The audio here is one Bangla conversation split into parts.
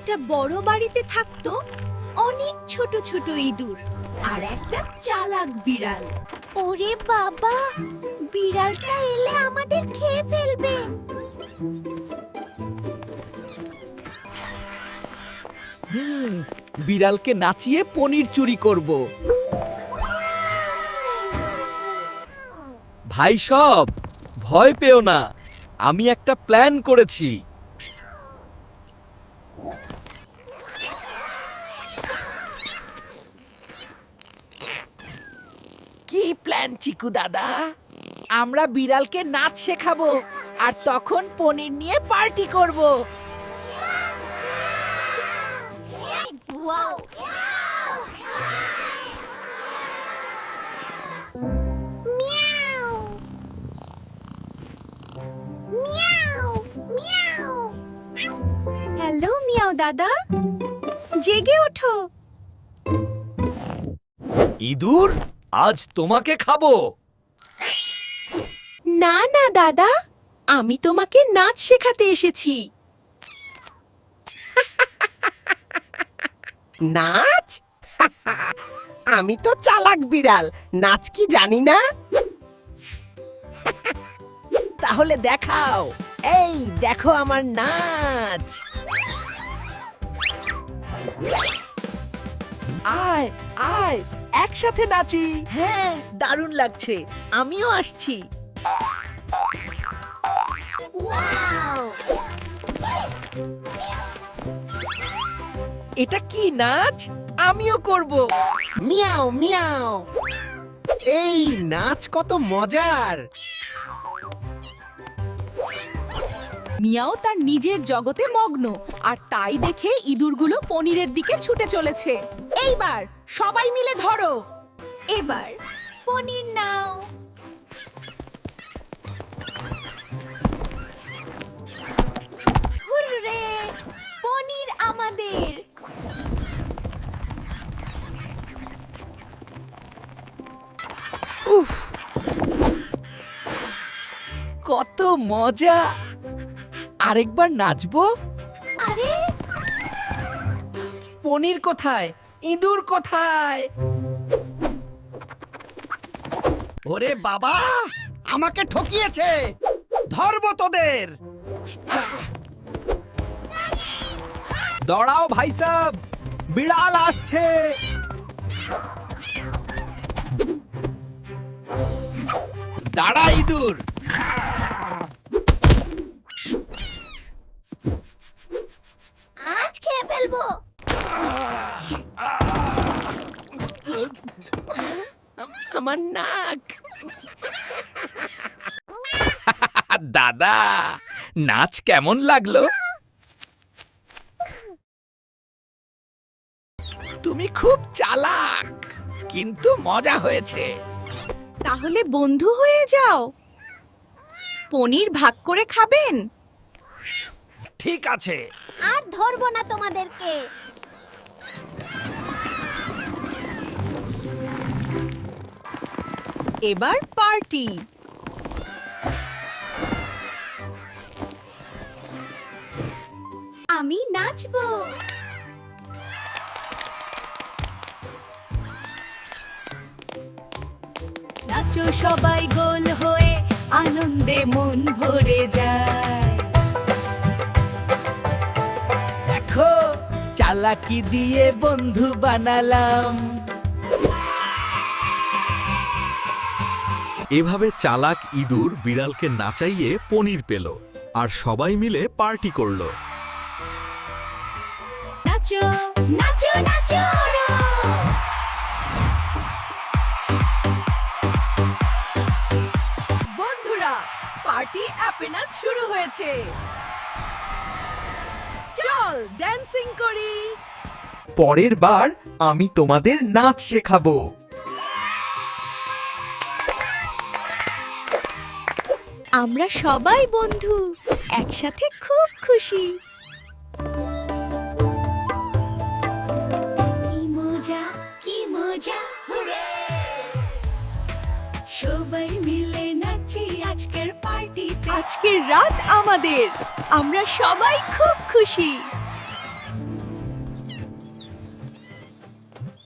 একটা বড় বাড়িতে থাকতো অনেক ছোট ছোট ইঁদুর আর একটা চালাক বিড়াল। ওরে বাবা, বিড়ালটা এলে আমাদের খেয়ে ফেলবে। বিড়ালকে নাচিয়ে পনির চুরি করব। ভাই সব, ভয় পেও না, আমি একটা প্ল্যান করেছি। কি প্ল্যান চিকু দাদা? আমরা বিড়ালকে নাচ শেখাবো আর তখন পনির নিয়ে পার্টি করব। ওয়াও! মিয়াও! মিয়াও! মিয়াও! হ্যালো মিয়াও দাদা, জেগে ওঠো। ইঁদুর, আজ তোমাকে খাবো। না না দাদা, আমি তোমাকে নাচ শেখাতে এসেছি। নাচ? আমি তো চালাক বিড়াল, নাচ কি জানি না। তাহলে দেখাও, এই দেখো আমার নাচ। আয় আয়, একসাথে নাচি। হ্যাঁ, দারুণ লাগছে, আমিও আসছি। এটা কি নাচ? আমিও করব। মিয়াও মিয়াও। এই নাচ কত মজার। মিয়াও তার নিজের জগতে মগ্ন, আর তাই দেখে ইঁদুরগুলো পনিরের দিকে ছুটে চলেছে। এইবার সবাই মিলে ধরো। এবার পনির নাও। হুররে, পনির আমাদের। উফ, কত মজা। আরেকবার নাচবো। আরে পনির কোথায়? ইঁদুর কোথায়? ওরে বাবা, আমাকে ঠকিয়েছে। ধরবো তোদের। দৌড়াও ভাই সাব, বিড়াল আসছে। দাঁড়া ইঁদুর। আজ খেয়ে ফেলবো। আমার নাক। দাদা, নাচ কেমন লাগলো? তুমি খুব চালাক, কিন্তু মজা হয়েছে। তাহলে বন্ধু হয়ে যাও। পনির ভাগ করে খাবেন? ঠিক আছে। আর ধরবো না তোমাদেরকে। এবার পার্টি। আমি নাচবো। নাচো সবাই গোল হয়ে, আনন্দে মন ভরে যায়। দেখো, চালাকি দিয়ে বন্ধু বানালাম। এভাবে চালাক ইঁদুর বিড়ালকে নাচাইয়ে পনির পেল আর সবাই মিলে পার্টি করলো। নাচো নাচো নাচো রা। বন্ধুরা, পার্টি অ্যাপেনাস শুরু হয়েছে। চল ড্যান্সিং করি। পরের বার আমি তোমাদের নাচ শেখাবো। আমরা সবাই বন্ধু, একসাথে খুব খুশি। কি মজা, কি মজা, হুরে! সবাই মিলে নাচি আজকের পার্টিতে। আজকের রাত আমাদের, আমরা সবাই খুব খুশি।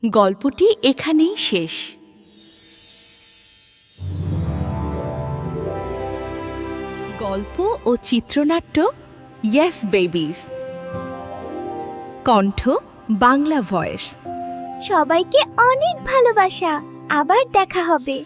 গল্পটি এখানেই শেষ। গল্প ও চিত্রনাট্য ইয়েস বেবিজ, কণ্ঠ বাংলা ভয়েস। সবাইকে অনেক ভালোবাসা। আবার দেখা হবে।